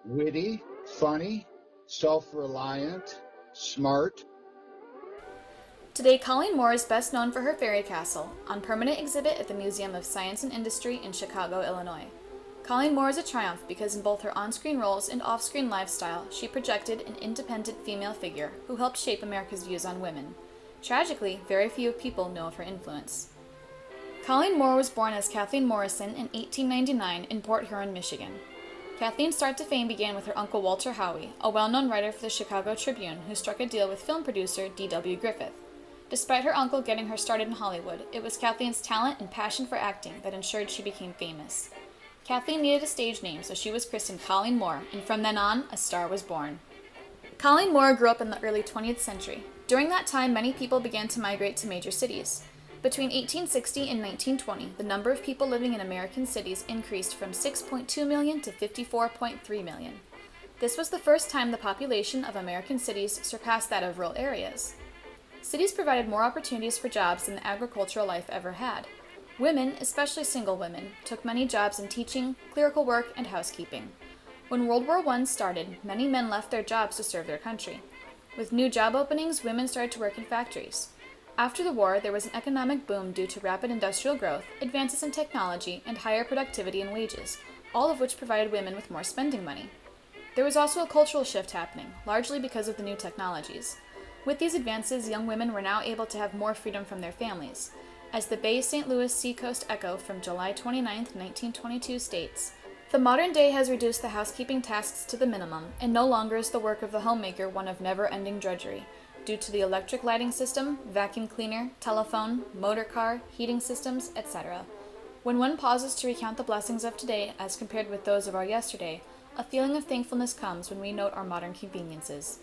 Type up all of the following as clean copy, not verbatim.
Witty, funny, self-reliant, smart. Today, Colleen Moore is best known for her fairy castle, on permanent exhibit at the Museum of Science and Industry in Chicago, Illinois. Colleen Moore is a triumph because in both her on-screen roles and off-screen lifestyle, she projected an independent female figure who helped shape America's views on women. Tragically, very few people know of her influence. Colleen Moore was born as Kathleen Morrison in 1899 in Port Huron, Michigan. Kathleen's start to fame began with her uncle Walter Howie, a well-known writer for the Chicago Tribune who struck a deal with film producer D.W. Griffith. Despite her uncle getting her started in Hollywood, it was Kathleen's talent and passion for acting that ensured she became famous. Kathleen needed a stage name, so she was christened Colleen Moore, and from then on, a star was born. Colleen Moore grew up in the early 20th century. During that time, many people began to migrate to major cities. Between 1860 and 1920, the number of people living in American cities increased from 6.2 million to 54.3 million. This was the first time the population of American cities surpassed that of rural areas. Cities provided more opportunities for jobs than the agricultural life ever had. Women, especially single women, took many jobs in teaching, clerical work, and housekeeping. When World War I started, many men left their jobs to serve their country. With new job openings, women started to work in factories. After the war, there was an economic boom due to rapid industrial growth, advances in technology, and higher productivity and wages, all of which provided women with more spending money. There was also a cultural shift happening, largely because of the new technologies. With these advances, young women were now able to have more freedom from their families. As the Bay St. Louis Seacoast Echo from July 29, 1922 states, "The modern day has reduced the housekeeping tasks to the minimum, and no longer is the work of the homemaker one of never-ending drudgery, due to the electric lighting system, vacuum cleaner, telephone, motor car, heating systems, etc. When one pauses to recount the blessings of today as compared with those of our yesterday, a feeling of thankfulness comes when we note our modern conveniences."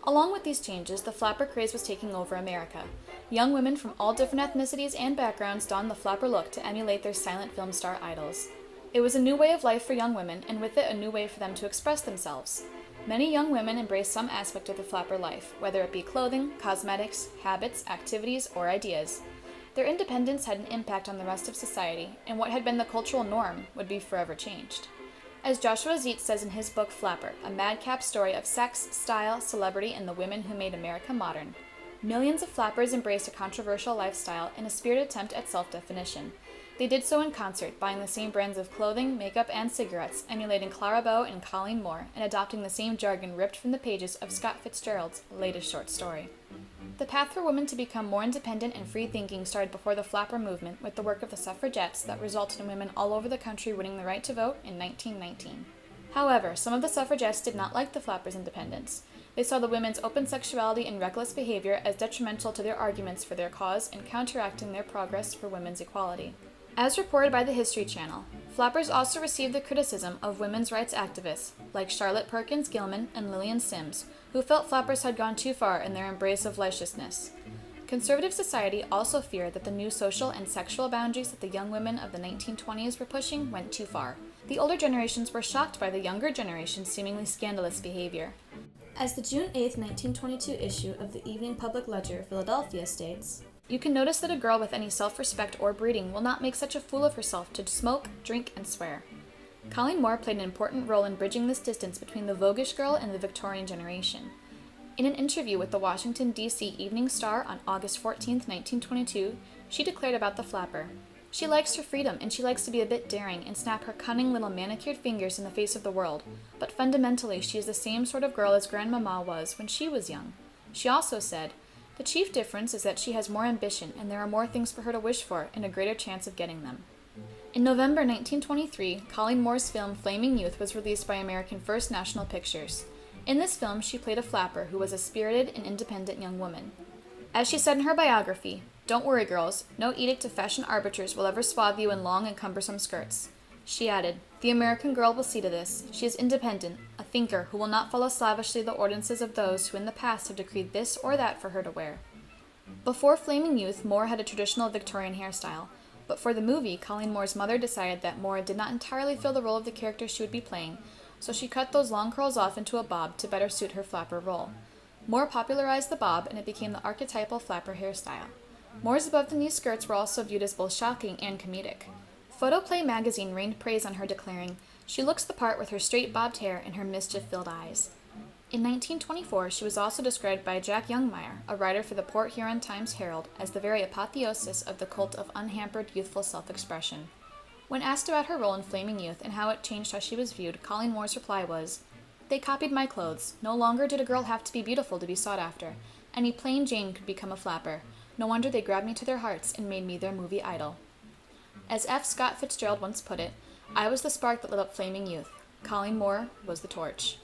Along with these changes, the flapper craze was taking over America. Young women from all different ethnicities and backgrounds donned the flapper look to emulate their silent film star idols. It was a new way of life for young women, and with it a new way for them to express themselves. Many young women embraced some aspect of the flapper life, whether it be clothing, cosmetics, habits, activities, or ideas. Their independence had an impact on the rest of society, and what had been the cultural norm would be forever changed. As Joshua Zeitz says in his book Flapper, a madcap story of sex, style, celebrity, and the women who made America modern, millions of flappers embraced a controversial lifestyle in a spirited attempt at self-definition. They did so in concert, buying the same brands of clothing, makeup, and cigarettes, emulating Clara Bow and Colleen Moore, and adopting the same jargon ripped from the pages of Scott Fitzgerald's latest short story. The path for women to become more independent and free-thinking started before the flapper movement with the work of the suffragettes that resulted in women all over the country winning the right to vote in 1919. However, some of the suffragettes did not like the flappers' independence. They saw the women's open sexuality and reckless behavior as detrimental to their arguments for their cause and counteracting their progress for women's equality. As reported by the History Channel, flappers also received the criticism of women's rights activists like Charlotte Perkins Gilman and Lillian Sims, who felt flappers had gone too far in their embrace of licentiousness. Conservative society also feared that the new social and sexual boundaries that the young women of the 1920s were pushing went too far. The older generations were shocked by the younger generation's seemingly scandalous behavior. As the June 8, 1922 issue of the Evening Public Ledger, Philadelphia states, "You can notice that a girl with any self-respect or breeding will not make such a fool of herself to smoke, drink, and swear." Colleen Moore played an important role in bridging this distance between the voguish girl and the Victorian generation. In an interview with the Washington, D.C. Evening Star on August 14, 1922, she declared about the flapper, "She likes her freedom, and she likes to be a bit daring and snap her cunning little manicured fingers in the face of the world, but fundamentally she is the same sort of girl as Grandmama was when she was young." She also said, "The chief difference is that she has more ambition, and there are more things for her to wish for and a greater chance of getting them." In November 1923, Colleen Moore's film Flaming Youth was released by American First National Pictures. In this film, she played a flapper who was a spirited and independent young woman. As she said in her biography, "Don't worry, girls, no edict of fashion arbiters will ever swathe you in long and cumbersome skirts." She added, "The American girl will see to this. She is independent, a thinker who will not follow slavishly the ordinances of those who in the past have decreed this or that for her to wear." Before Flaming Youth, Moore had a traditional Victorian hairstyle, but for the movie, Colleen Moore's mother decided that Moore did not entirely fill the role of the character she would be playing, so she cut those long curls off into a bob to better suit her flapper role. Moore popularized the bob, and it became the archetypal flapper hairstyle. Moore's above-the-knee skirts were also viewed as both shocking and comedic. Photoplay magazine rained praise on her, declaring, "She looks the part with her straight bobbed hair and her mischief-filled eyes." In 1924, she was also described by Jack Youngmeyer, a writer for the Port Huron Times-Herald, as the very apotheosis of the cult of unhampered youthful self-expression. When asked about her role in Flaming Youth and how it changed how she was viewed, Colleen Moore's reply was, "They copied my clothes. No longer did a girl have to be beautiful to be sought after. Any plain Jane could become a flapper. No wonder they grabbed me to their hearts and made me their movie idol." As F. Scott Fitzgerald once put it, "I was the spark that lit up Flaming Youth. Colleen Moore was the torch."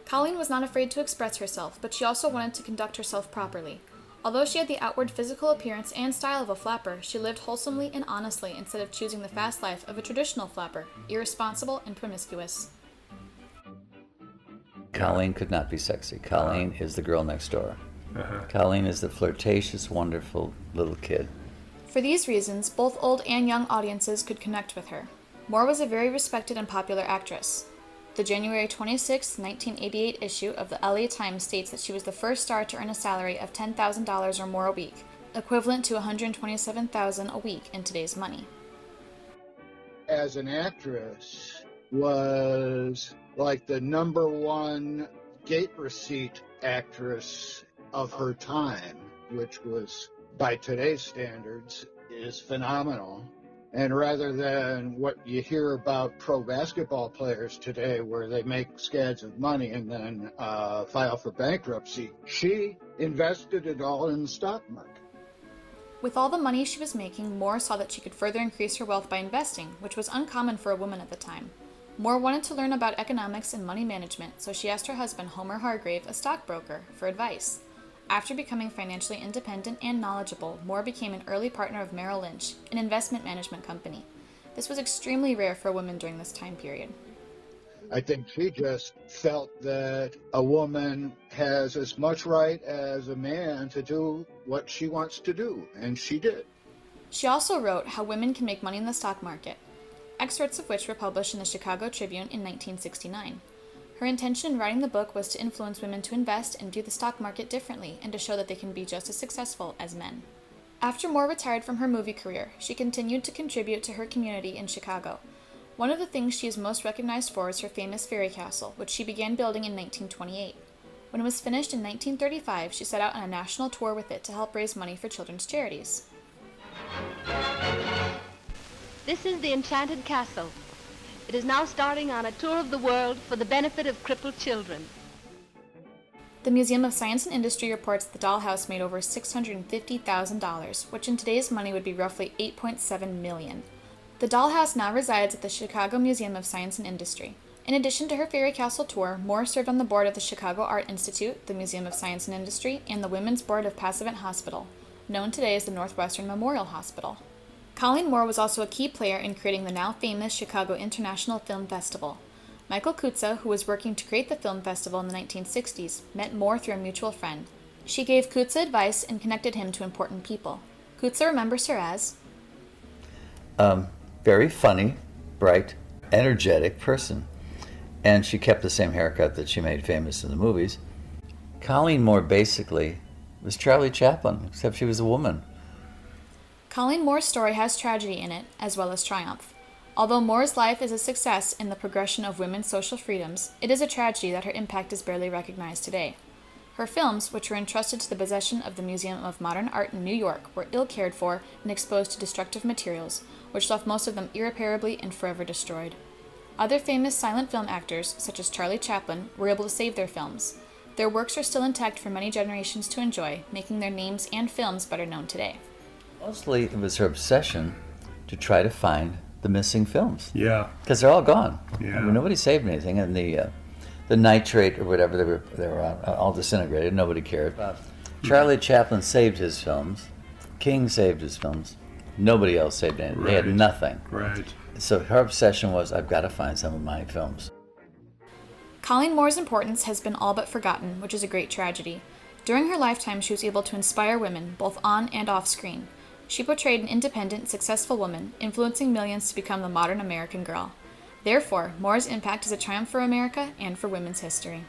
Colleen was not afraid to express herself, but she also wanted to conduct herself properly. Although she had the outward physical appearance and style of a flapper, she lived wholesomely and honestly instead of choosing the fast life of a traditional flapper, irresponsible and promiscuous. Colleen could not be sexy. Colleen is the girl next door. Colleen is the flirtatious, wonderful little kid. For these reasons, both old and young audiences could connect with her. Moore was a very respected and popular actress. The January 26, 1988 issue of the LA Times states that she was the first star to earn a salary of $10,000 or more a week, equivalent to $127,000 a week in today's money. As an actress, was like the number one gate receipt actress of her time, which was, by today's standards, is phenomenal. And rather than what you hear about pro basketball players today, where they make scads of money and then file for bankruptcy, she invested it all in the stock market. With all the money she was making, Moore saw that she could further increase her wealth by investing, which was uncommon for a woman at the time. Moore wanted to learn about economics and money management, so she asked her husband, Homer Hargrave, a stockbroker, for advice. After becoming financially independent and knowledgeable, Moore became an early partner of Merrill Lynch, an investment management company. This was extremely rare for a woman during this time period. I think she just felt that a woman has as much right as a man to do what she wants to do, and she did. She also wrote How Women Can Make Money in the Stock Market, excerpts of which were published in the Chicago Tribune in 1969. Her intention in writing the book was to influence women to invest and view the stock market differently and to show that they can be just as successful as men. After Moore retired from her movie career, she continued to contribute to her community in Chicago. One of the things she is most recognized for is her famous fairy castle, which she began building in 1928. When it was finished in 1935, she set out on a national tour with it to help raise money for children's charities. This is the Enchanted Castle. It is now starting on a tour of the world for the benefit of crippled children. The Museum of Science and Industry reports the dollhouse made over $650,000, which in today's money would be roughly $8.7 million. The dollhouse now resides at the Chicago Museum of Science and Industry. In addition to her fairy castle tour, Moore served on the board of the Chicago Art Institute, the Museum of Science and Industry, and the Women's Board of Passavant Hospital, known today as the Northwestern Memorial Hospital. Colleen Moore was also a key player in creating the now famous Chicago International Film Festival. Michael Kutza, who was working to create the film festival in the 1960s, met Moore through a mutual friend. She gave Kutza advice and connected him to important people. Kutza remembers her as very funny, bright, energetic person. And she kept the same haircut that she made famous in the movies. Colleen Moore basically was Charlie Chaplin, except she was a woman. Colleen Moore's story has tragedy in it, as well as triumph. Although Moore's life is a success in the progression of women's social freedoms, it is a tragedy that her impact is barely recognized today. Her films, which were entrusted to the possession of the Museum of Modern Art in New York, were ill cared for and exposed to destructive materials, which left most of them irreparably and forever destroyed. Other famous silent film actors, such as Charlie Chaplin, were able to save their films. Their works are still intact for many generations to enjoy, making their names and films better known today. Mostly it was her obsession to try to find the missing films. Yeah. Because they're all gone. Yeah. I mean, nobody saved anything, and the nitrate or whatever they were on, all disintegrated. Nobody cared. Charlie Chaplin saved his films. King saved his films. Nobody else saved anything. They had nothing. Right. So her obsession was, I've got to find some of my films. Colleen Moore's importance has been all but forgotten, which is a great tragedy. During her lifetime, she was able to inspire women, both on and off screen. She portrayed an independent, successful woman, influencing millions to become the modern American girl. Therefore, Moore's impact is a triumph for America and for women's history.